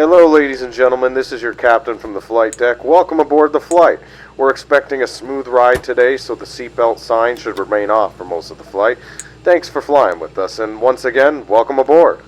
Hello, ladies and gentlemen, this is your captain from the flight deck. Welcome aboard the flight. We're expecting a smooth ride today, so the seatbelt sign should remain off for most of the flight. Thanks for flying with us, and once again, welcome aboard.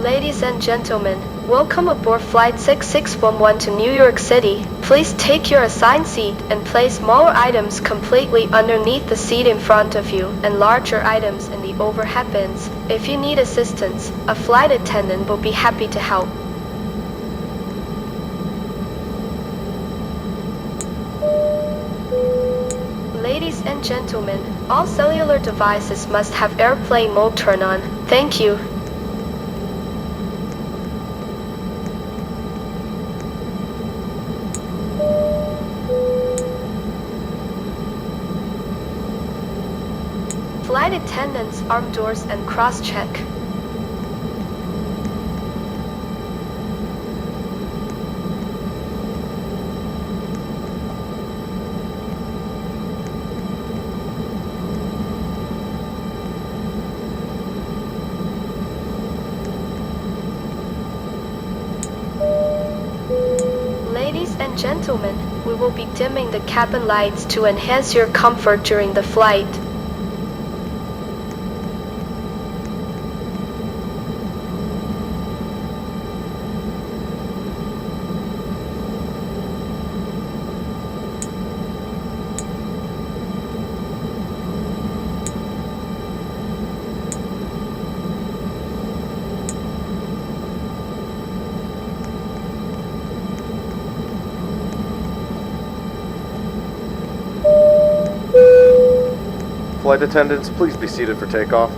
Ladies and gentlemen, welcome aboard Flight 6611 to New York City. Please take your assigned seat and place smaller items completely underneath the seat in front of you and larger items in the overhead bins. If you need assistance, a flight attendant will be happy to help. Ladies and gentlemen, all cellular devices must have airplane mode turned on. Thank you. Flight attendants, arm doors and cross-check. Ladies and gentlemen, we will be dimming the cabin lights to enhance your comfort during the flight. Flight attendants, please be seated for takeoff.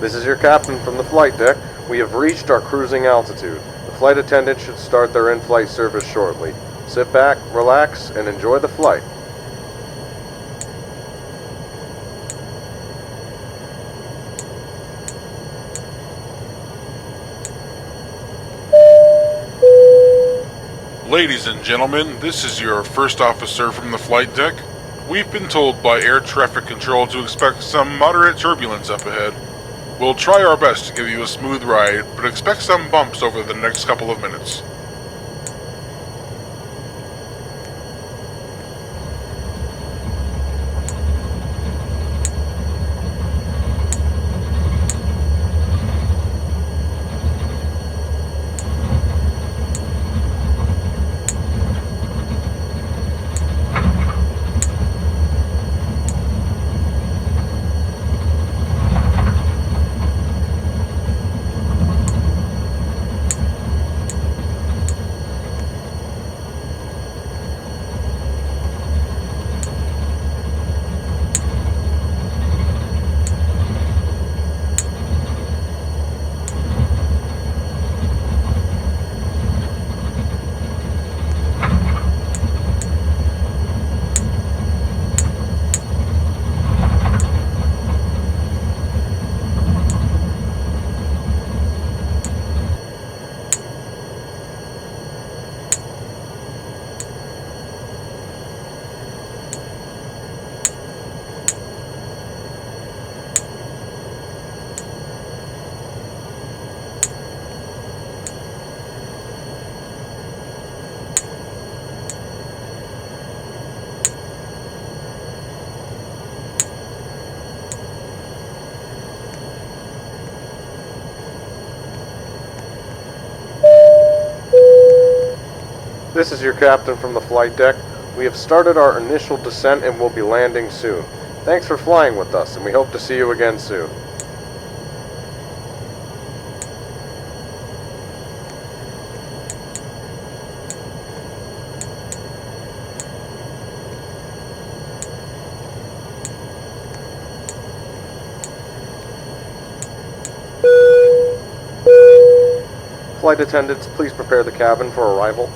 This is your captain from the flight deck. We have reached our cruising altitude. The flight attendant should start their in-flight service shortly. Sit back, relax, and enjoy the flight. Ladies and gentlemen, this is your first officer from the flight deck. We've been told by air traffic control to expect some moderate turbulence up ahead. We'll try our best to give you a smooth ride, but expect some bumps over the next couple of minutes. This is your captain from the flight deck. We have started our initial descent and will be landing soon. Thanks for flying with us, and we hope to see you again soon. Flight attendants, please prepare the cabin for arrival.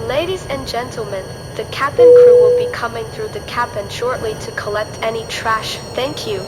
Ladies and gentlemen, the cabin crew will be coming through the cabin shortly to collect any trash. Thank you.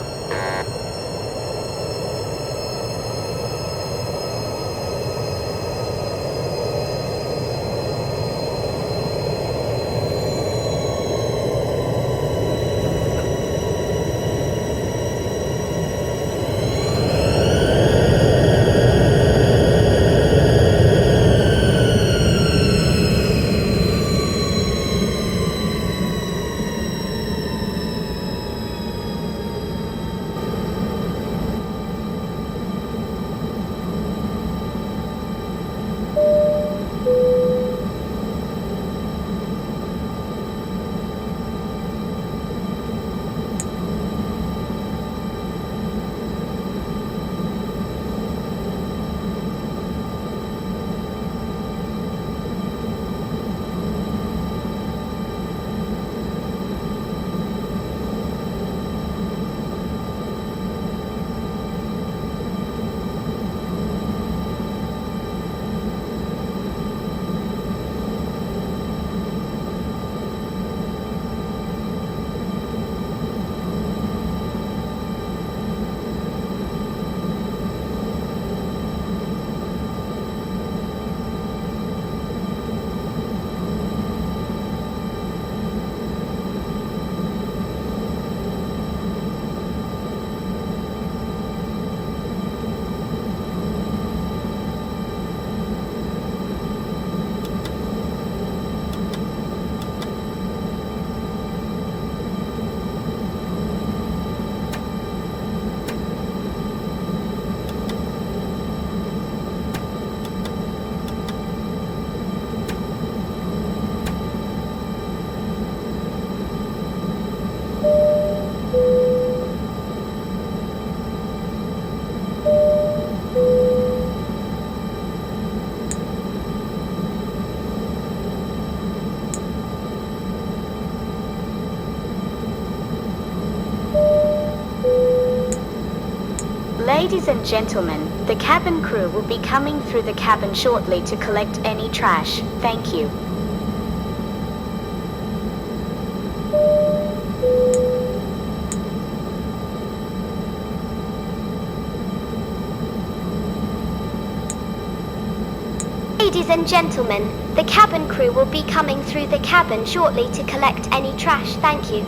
Ladies and gentlemen, the cabin crew will be coming through the cabin shortly to collect any trash. Thank you. Ladies and gentlemen, the cabin crew will be coming through the cabin shortly to collect any trash. Thank you.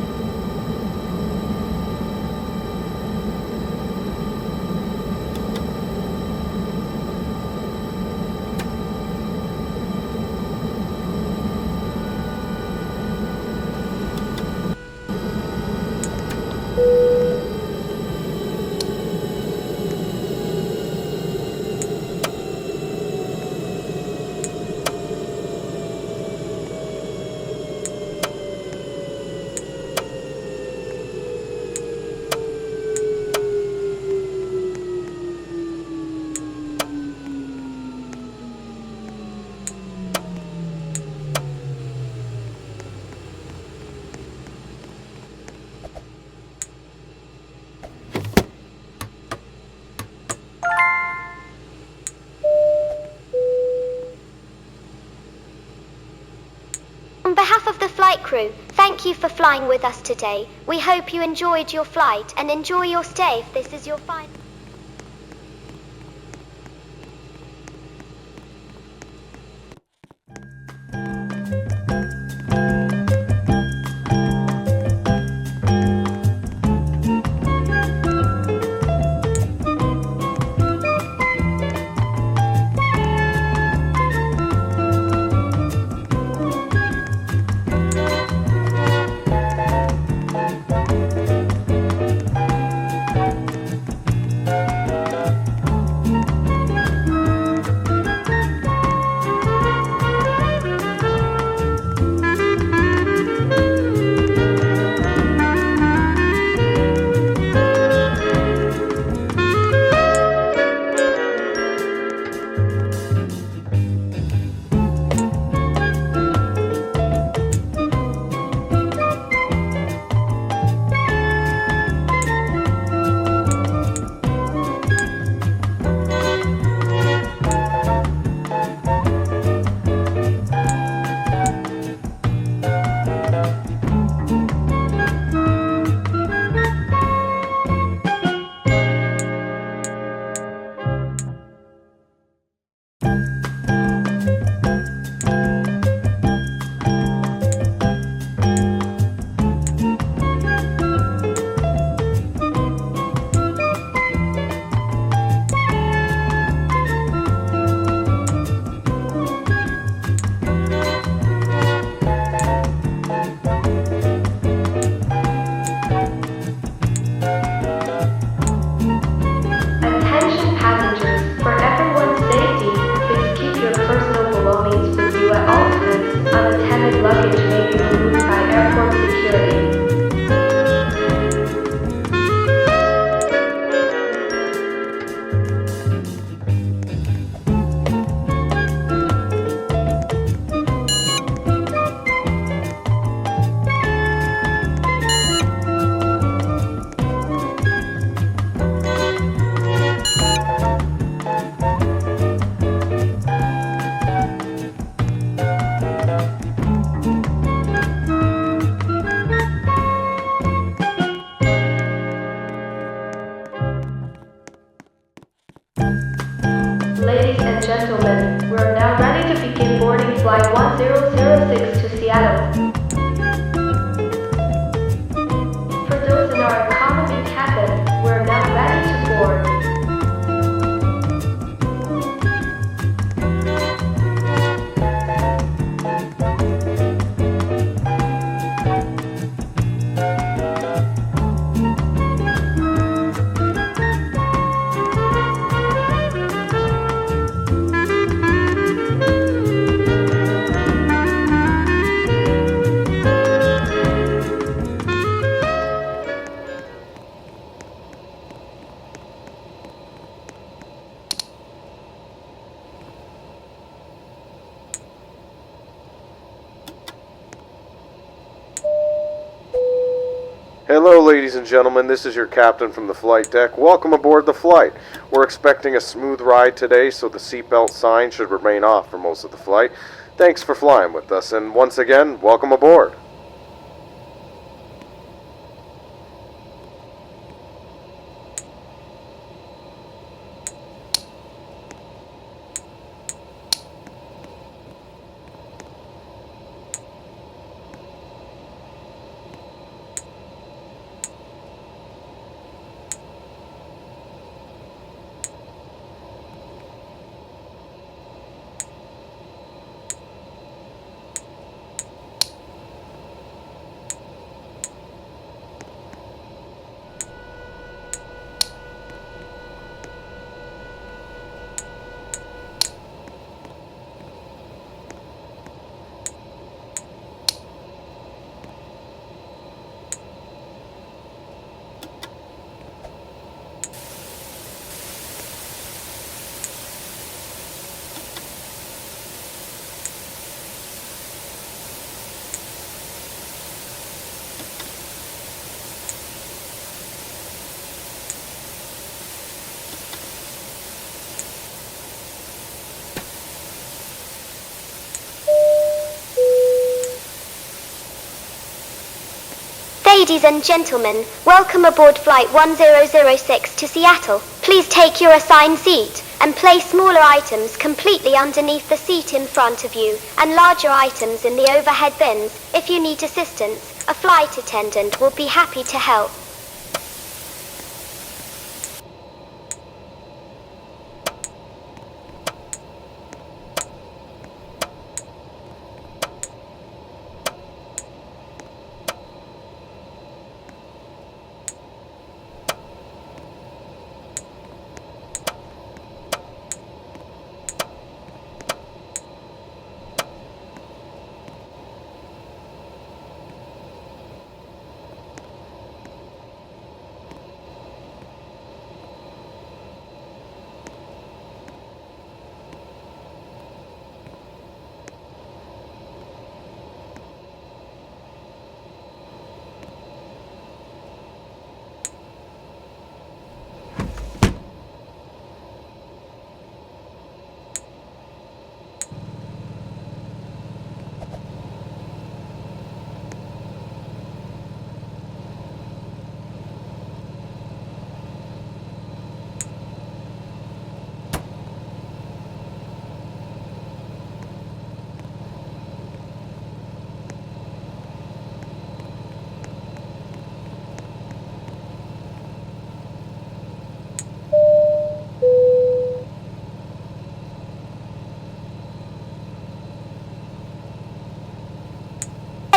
On behalf of the flight crew, thank you for flying with us today. We hope you enjoyed your flight and enjoy your stay if this is your final. 006 to Seattle. For those in our economy cabin, we're now ready to board. Hello, ladies and gentlemen. This is your captain from the flight deck. Welcome aboard the flight. We're expecting a smooth ride today, so the seatbelt sign should remain off for most of the flight. Thanks for flying with us, and once again, welcome aboard. Ladies and gentlemen, welcome aboard Flight 1006 to Seattle. Please take your assigned seat and place smaller items completely underneath the seat in front of you and larger items in the overhead bins. If you need assistance, a flight attendant will be happy to help.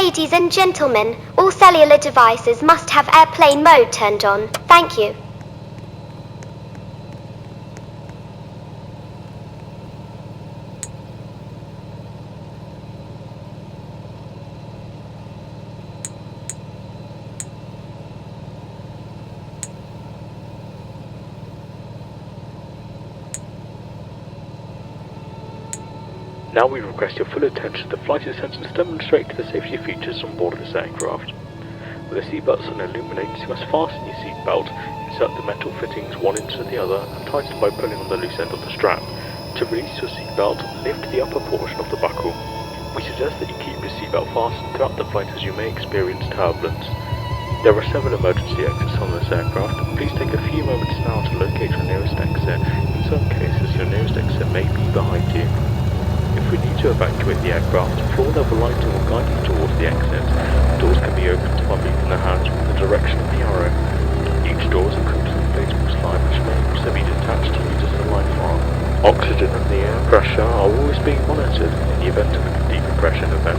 Ladies and gentlemen, all cellular devices must have airplane mode turned on. Thank you. Now we request your full attention to the flight attendants demonstrate the safety features on board this aircraft. With the seatbelt sign illuminates, you must fasten your seatbelt, insert the metal fittings one into the other and tighten by pulling on the loose end of the strap. To release your seatbelt, lift the upper portion of the buckle. We suggest that you keep your seatbelt fastened throughout the flight as you may experience turbulence. There are several emergency exits on this aircraft. Please take a few moments now to locate your nearest exit. In some cases, your nearest exit may be behind you. If we need to evacuate the aircraft, floor level lighting will guide you towards the exit. Doors can be opened by moving the hands from the direction of the arrow. Each door is equipped with an inflatable slide which may also be detached to use as a life raft. Oxygen and the air pressure are always being monitored in the event of a decompression event.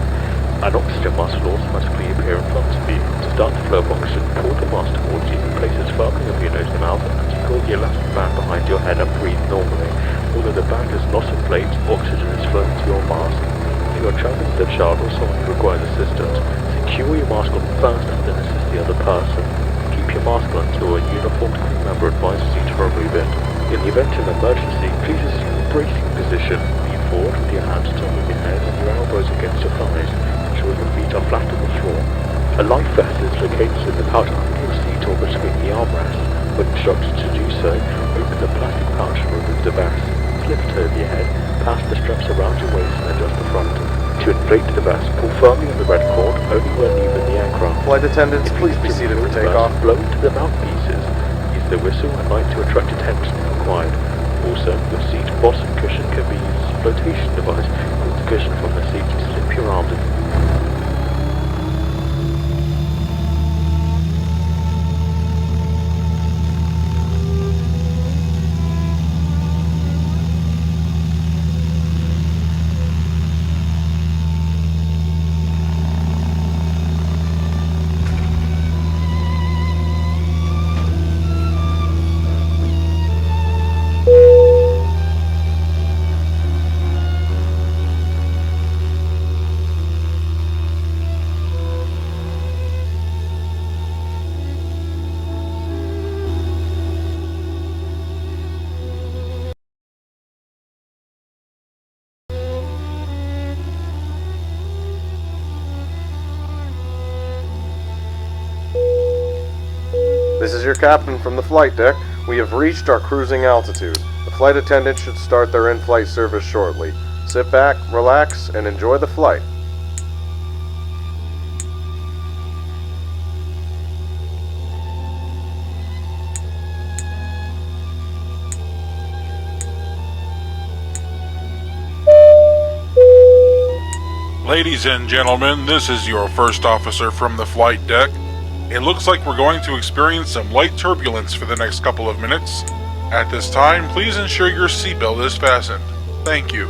An oxygen mask will automatically appear in front of you. To start the flow of oxygen, pull the mask towards you, place it firmly over your nose and mouth, and secure the elastic band behind your head and breathe normally. Although the band does not inflate, oxygen is flowing to your mask. If you are traveling with a child or someone who requires assistance, secure your mask on first and then assist the other person. Keep your mask on until a uniformed crew member advises you to remove it. In the event of an emergency, please assume a bracing position. Lean forward with your hands top of your head and your elbows against your thighs. Ensure your feet are flat on the floor. A life vest is located in the pouch under your seat or between the armrests. When instructed to do so, open the plastic pouch and remove the vest. Slip it over your head, pass the straps around your waist and adjust the front. To inflate the vest, pull firmly on the red cord only when leaving the aircraft. Flight attendants, please be seated for takeoff. Blow into the mouthpieces. Use the whistle and light to attract attention if required. Also, your seat bottom cushion can be used as a flotation device. Pull the cushion from the seat to slip your arms in. This is your captain from the flight deck. We have reached our cruising altitude. The flight attendant should start their in-flight service shortly. Sit back, relax, and enjoy the flight. Ladies and gentlemen, this is your first officer from the flight deck. It looks like we're going to experience some light turbulence for the next couple of minutes. At this time, please ensure your seatbelt is fastened. Thank you.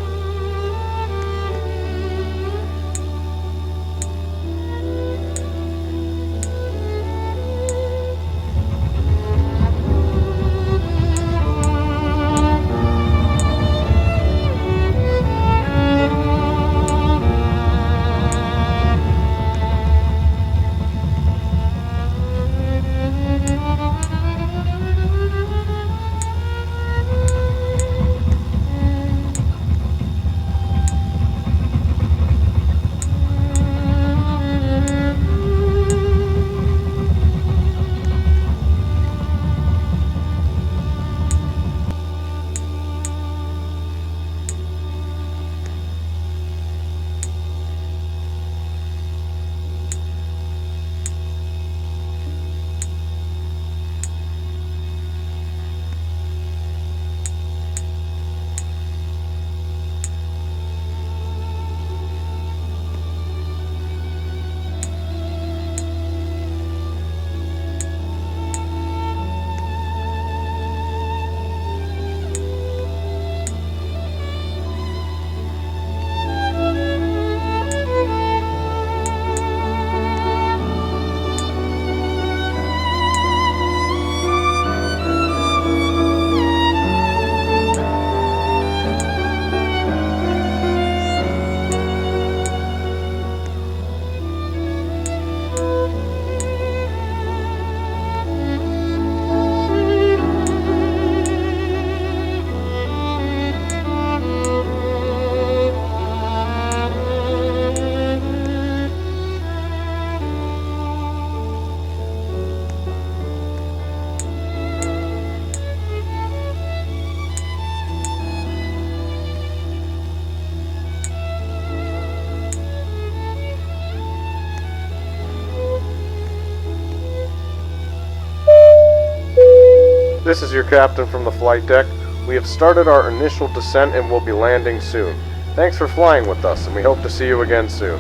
This is your captain from the flight deck. We have started our initial descent and will be landing soon. Thanks for flying with us, and we hope to see you again soon.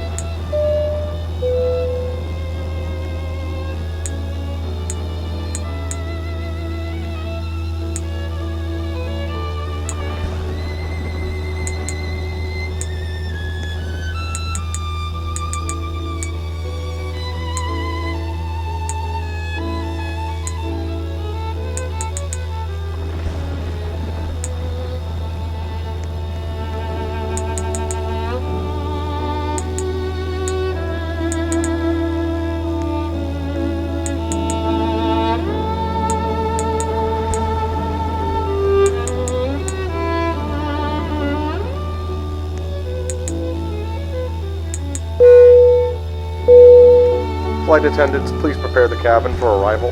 Flight attendants, please prepare the cabin for arrival.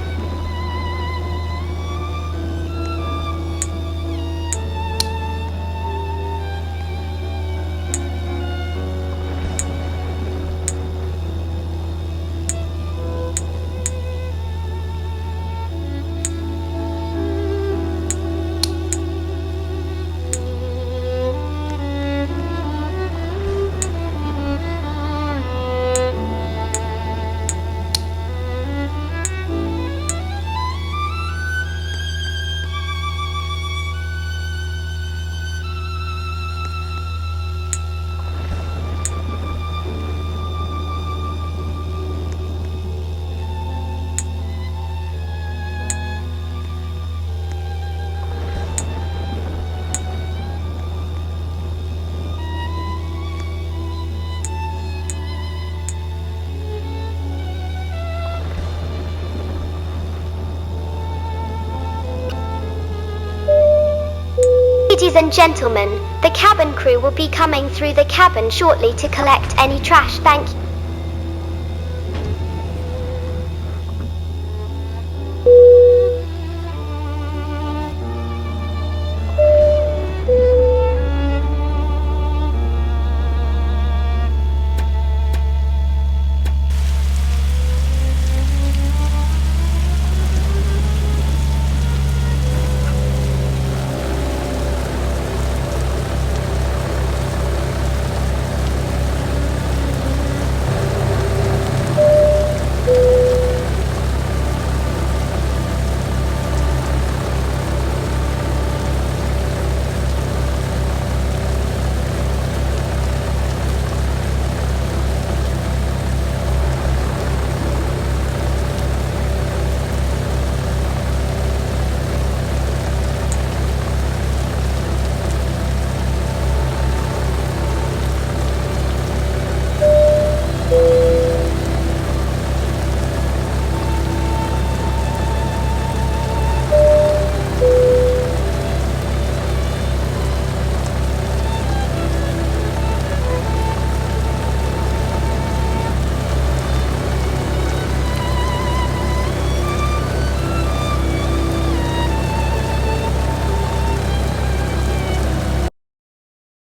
Ladies and gentlemen, the cabin crew will be coming through the cabin shortly to collect any trash. Thank you.